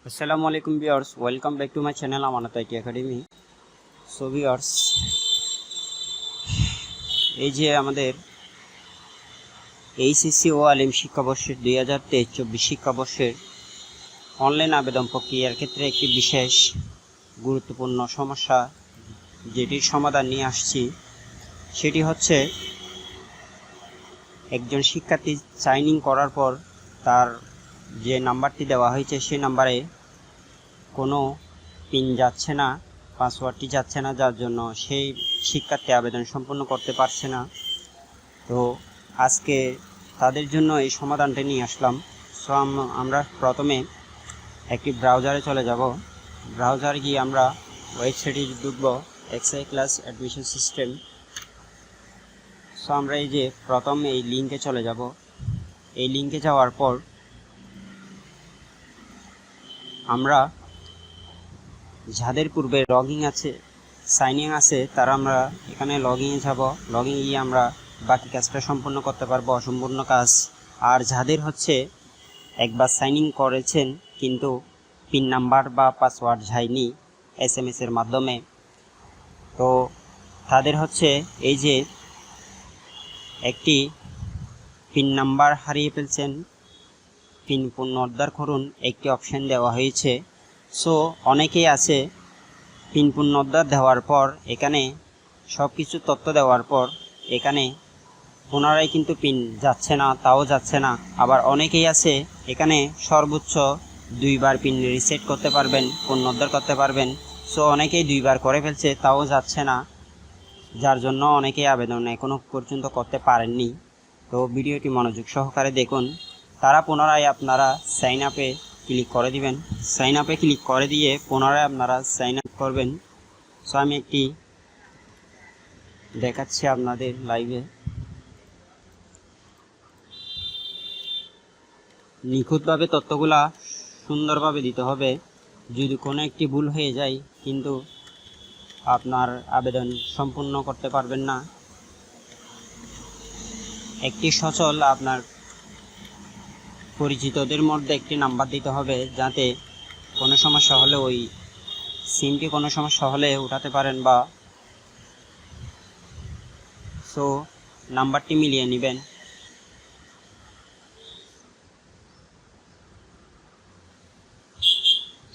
আসসালামু আলাইকুম viewers, welcome back to my channel আমানত আইটি একাডেমি। সো ভিউয়ার্স, এই যে আমাদের এইচএসসি ও আলিম শিক্ষাবর্ষের 2023-24 শিক্ষাবর্ষের অনলাইন আবেদন প্রক্রিয়ার ক্ষেত্রে একটি বিশেষ গুরুত্বপূর্ণ সমস্যা যেটির সমাধান নিয়ে আসছি, সেটি হচ্ছে একজন শিক্ষার্থী সাইন ইন করার পর তার যে নাম্বারটি দেওয়া হয়েছে সেই নাম্বারে কোনো পিন যাচ্ছে না, পাসওয়ার্ডটি যাচ্ছে না, যার জন্য সেই শিক্ষার্থী আবেদন সম্পূর্ণ করতে পারছে না। তো আজকে তাদের জন্য এই সমাধানটা নিয়ে আসলাম। সো আমরা প্রথমে একটি ব্রাউজারে চলে যাব। ব্রাউজারে গিয়ে আমরা ওয়েবসাইটে ঢুকব, XI class admission system. So আমরা এই যে প্রথম এই লিঙ্কে চলে যাব। এই লিঙ্কে যাওয়ার পর আমরা যাদের পূর্বে লগইন আছে, সাইন ইন আছে, তারা আমরা এখানে লগইনে যাব। লগইনে গিয়ে আমরা বাকি কাজটা সম্পূর্ণ করতে পারবো, অসম্পূর্ণ কাজ। আর যাদের হচ্ছে একবার সাইন ইন করেছেন কিন্তু পিন নাম্বার বা পাসওয়ার্ড যায়নি এসএমএস এর মাধ্যমে, তো তাদের হচ্ছে এই যে একটি পিন নাম্বার হারিয়ে ফেলছেন, পিন পুনরুদ্ধার করুন একটি অপশন দেওয়া হয়েছে। সো অনেকেই আছে পিন পুনরুদ্ধার দেওয়ার পর এখানে সব কিছু তথ্য দেওয়ার পর এখানে পুনরায় কিন্তু পিন যাচ্ছে না, তাও যাচ্ছে না। আবার অনেকেই আছে এখানে সর্বোচ্চ 2বার পিন রিসেট করতে পারবেন, পুনরুদ্ধার করতে পারবেন। সো অনেকেই 2বার করে ফেলছে, তাও যাচ্ছে না, যার জন্য অনেকেই আবেদন এখনও পর্যন্ত করতে পারেননি। তো ভিডিওটি মনোযোগ সহকারে দেখুন। তারা পুনরায় আপনারা সাইন আপে ক্লিক করে দিবেন। সাইন আপে ক্লিক করে দিয়ে পুনরায় আপনারা সাইন আপ করবেন। সো আমি একটি দেখাচ্ছি আপনাদের লাইভে। নিখুঁতভাবে তথ্যগুলা সুন্দরভাবে দিতে হবে। যদি কোনো একটি ভুল হয়ে যায় কিন্তু আপনার আবেদন সম্পূর্ণ করতে পারবেন না। একটি সচল আপনার পরিচিতদের মধ্যে একটি নাম্বার দিতে হবে, যাতে কোনো সমস্যা হলে ওই সিমটি কোনো সমস্যা হলে উঠাতে পারেন। বা সো নাম্বারটি মিলিয়ে নেবেন।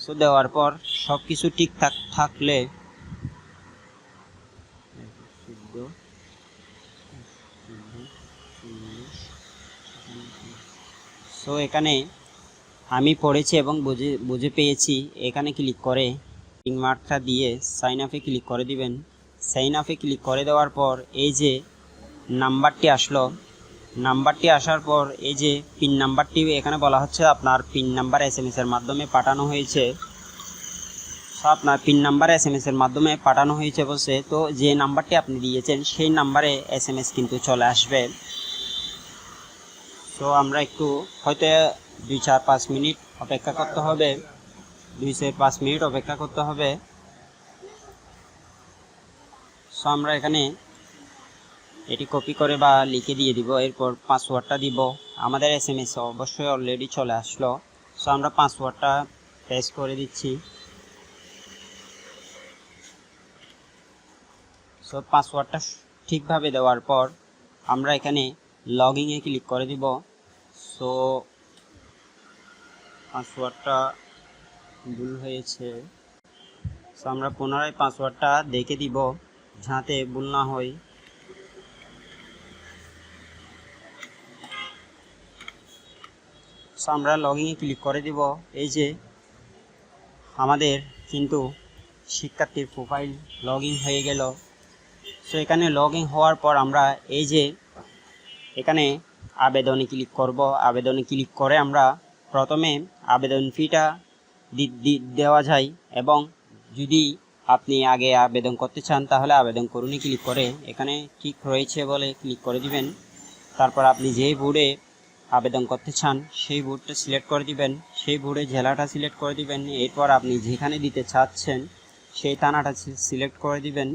সো দেওয়ার পর সব কিছু ঠিকঠাক থাকলে সো এখানে আমি পড়েছি এবং বুঝে পেয়েছি, এখানে ক্লিক করে টিক মার্কটা দিয়ে সাইন আপে ক্লিক করে দিবেন। সাইন আপে ক্লিক করে দেওয়ার পর এই যে নাম্বারটি আসলো, নাম্বারটি আসার পর এই যে পিন নাম্বারটি এখানে বলা হচ্ছে আপনার পিন নাম্বার এসএমএস এর মাধ্যমে পাঠানো হয়েছে। সো আপনার পিন নাম্বার এসএমএস এর মাধ্যমে পাঠানো হয়েছে বলছে, তো যে নাম্বারটি আপনি দিয়েছেন সেই নাম্বারে এসএমএস কিন্তু চলে আসবে। সো আমরা একটু হয়তো 2-4-5 মিনিট অপেক্ষা করতে হবে, 2-5 মিনিট অপেক্ষা করতে হবে। সো আমরা এখানে এটি কপি করে বা লিখে দিয়ে দিব, এরপর পাসওয়ার্ডটা দিব। আমাদের এসএমএস অবশ্যই অলরেডি চলে আসলো। সো আমরা পাসওয়ার্ডটা পেস্ট করে দিচ্ছি। সো পাসওয়ার্ডটা ঠিকভাবে দেওয়ার পর আমরা এখানে লগইনে ক্লিক করে দিব। সো পাসওয়ার্ডটা ভুল হয়েছে। সো আমরা পুনরায় পাসওয়ার্ডটা দেখে দিব যাতে ভুল না হয়। সো আমরা লগইনে ক্লিক করে দিব। এই যে আমাদের কিন্তু শিক্ষার্থীর প্রোফাইল লগইন হয়ে গেল। সো এখানে লগইন হওয়ার পর আমরা এই যে এখানে আবেদনে ক্লিক করব। আবেদনে ক্লিক করে আমরা প্রথমে আবেদন ফিটা দেওয়া যায়, এবং যদি আপনি আগে আবেদন করতে চান তাহলে আবেদন করুনই ক্লিক করে এখানে ঠিক রয়েছে বলে ক্লিক করে দিবেন। তারপর আপনি যেই বোর্ডে আবেদন করতে চান সেই বোর্ডটা সিলেক্ট করে দিবেন, সেই বোর্ডে জেলাটা সিলেক্ট করে দিবেন। এরপর আপনি যেখানে দিতে চাচ্ছেন সেই থানাটা সিলেক্ট করে দিবেন।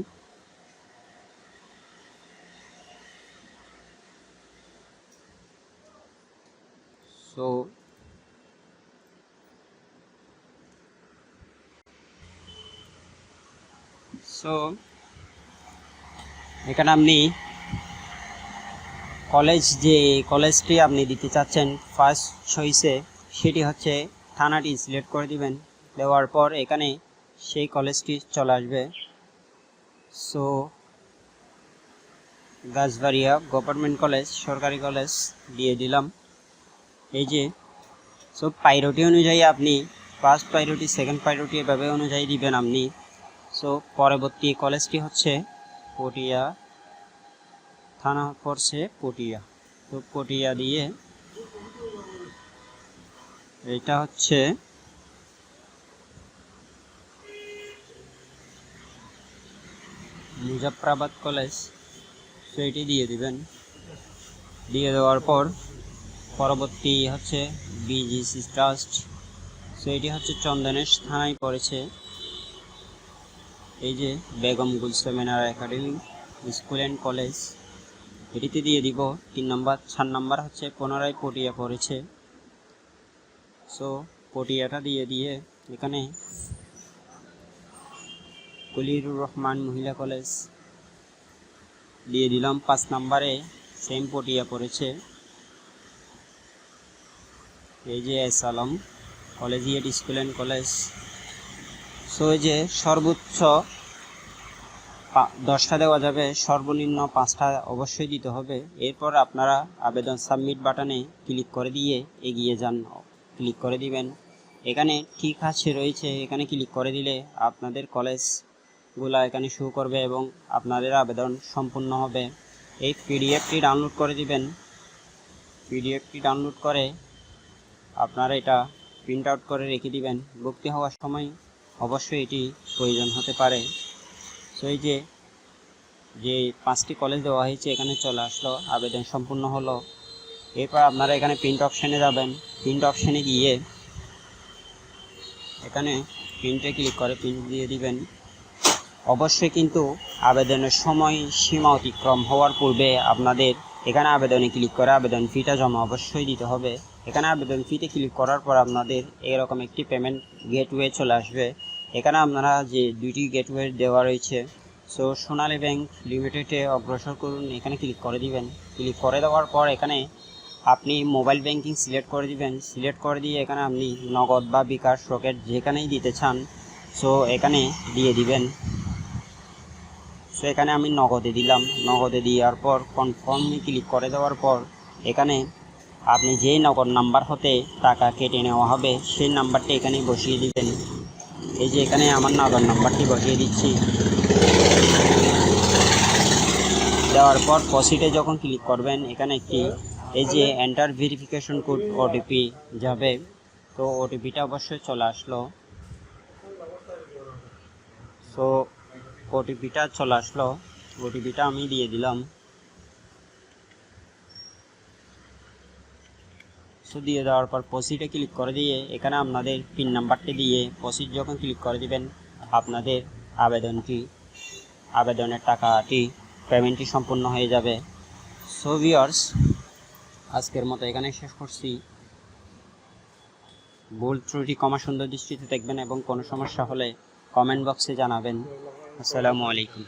সো সো এখানে আপনি যে কলেজটি আপনি দিতে চাচ্ছেন ফার্স্ট চয়েসে, সেটি হচ্ছে থানাটি সিলেক্ট করে দিবেন। দেওয়ার পর এখানে সেই কলেজটি চলে আসবে। সো গাছবাড়িয়া গভর্নমেন্ট কলেজ, সরকারি কলেজ দিয়ে দিলাম। এই যে সো প্রায়োরিটি অনুযায়ী আপনি ফার্স্ট প্রায়োরিটি, সেকেন্ড প্রায়োরিটি এভাবে অনুযায়ী দিবেন আপনি। সো পরবর্তী কলেজটি হচ্ছে পটিয়া, থানা পড়ছে পটিয়া। তো পটিয়া দিয়ে এটা হচ্ছে মুজাফফরাবাদ কলেজ, সেইটি দিয়ে দিবেন। দিয়ে দেওয়ার পর পরবর্তী হচ্ছে বিজিসি ট্রাস্ট, সেইটি হচ্ছে চন্দনেশ থানায় পড়েছে। এই যে বেগম গুলসেমিনার একাডেমি স্কুল অ্যান্ড কলেজ, এটিতে দিয়ে দিব 3 নম্বর। 4 নম্বর হচ্ছে পুনরায় পটিয়া পড়েছে। সো পটিয়াটা দিয়ে এখানে কলিরুর রহমান মহিলা কলেজ দিয়ে দিলাম। 5 নম্বরে সেম পটিয়া পড়েছে। এই যে S Alam collegiate school and college. So এই যে সর্বোচ্চ 10টা দেওয়া যাবে, সর্বনিম্ন 5টা অবশ্যই দিতে হবে। এরপর আপনারা আবেদন সাবমিট বাটনে ক্লিক করে দিয়ে এগিয়ে যান। ক্লিক করে দিবেন, এখানে ঠিক আছে রয়েছে, এখানে ক্লিক করে দিলে আপনাদের কলেজগুলা এখানে শো করবে এবং আপনাদের আবেদন সম্পূর্ণ হবে। এই পিডিএফটি ডাউনলোড করে দিবেন। পিডিএফটি ডাউনলোড করে আপনারা এটা প্রিন্ট আউট করে রেখে দিবেন। ভর্তি হওয়ার সময় অবশ্যই এটি প্রয়োজন হতে পারে। সো এই যে 5টি কলেজ দেওয়া হয়েছে এখানে চলে আসলো, আবেদন সম্পূর্ণ হলো। এরপর আপনারা এখানে প্রিন্ট অপশানে যাবেন। প্রিন্ট অপশানে গিয়ে এখানে প্রিন্টে ক্লিক করে প্রিন্ট দিয়ে দিবেন। অবশ্যই কিন্তু আবেদনের সময় সীমা অতিক্রম হওয়ার পূর্বে আপনাদের এখানে আবেদনে ক্লিক করে আবেদন ফিটা জমা অবশ্যই দিতে হবে। এখানে আবেদন ফিতে ক্লিক করার পর আপনাদের এরকম একটি পেমেন্ট গেটওয়ে চলে আসবে। এখানে আপনারা যে 2টি গেটওয়ে দেওয়া রয়েছে, সো সোনালী ব্যাংক লিমিটেডে অগ্রসর করুন, এখানে ক্লিক করে দিবেন। ক্লিক করে দেওয়ার পর এখানে আপনি মোবাইল ব্যাংকিং সিলেক্ট করে দিবেন। সিলেক্ট করে দিয়ে এখানে আপনি নগদ বা বিকাশ, রকেট যেখানেই দিতে চান সো এখানে দিয়ে দিবেন। সো এখানে আমি নগদে দিলাম। নগদে দেওয়ার পর কনফার্মে ক্লিক করে দেওয়ার পর এখানে আপনি যেই নগদ নাম্বার হতে টাকা কেটে নেওয়া হবে সেই নাম্বারটি এখানে বসিয়ে দিবেন। এই যে এখানে আমার নগদ নাম্বারটি বসিয়ে দিচ্ছি। দেওয়ার পর প্রসিডে যখন ক্লিক করবেন এখানে একটি এই যে এন্টার ভেরিফিকেশন কোড ওটিপি যাবে। তো ওটিপিটা অবশ্যই চলে আসলো। সো ওটিপিটা চলে আসলো, ওটিপিটা আমি দিয়ে দিলাম। সো দিয়ে দেওয়ার পর প্রসিডে ক্লিক করে দিয়ে এখানে আপনাদের পিন নাম্বারটি দিয়ে প্রসিড যখন ক্লিক করে দিবেন আপনাদের আবেদনের টাকাটি পেমেন্টটি সম্পূর্ণ হয়ে যাবে। সো ভিউয়ার্স, আজকের মতো এখানে শেষ করছি। ভুল ত্রুটি ক্ষমা সুন্দর দৃষ্টিতে দেখবেন এবং কোনো সমস্যা হলে কমেন্ট বক্সে জানাবেন। আসসালামু আলাইকুম।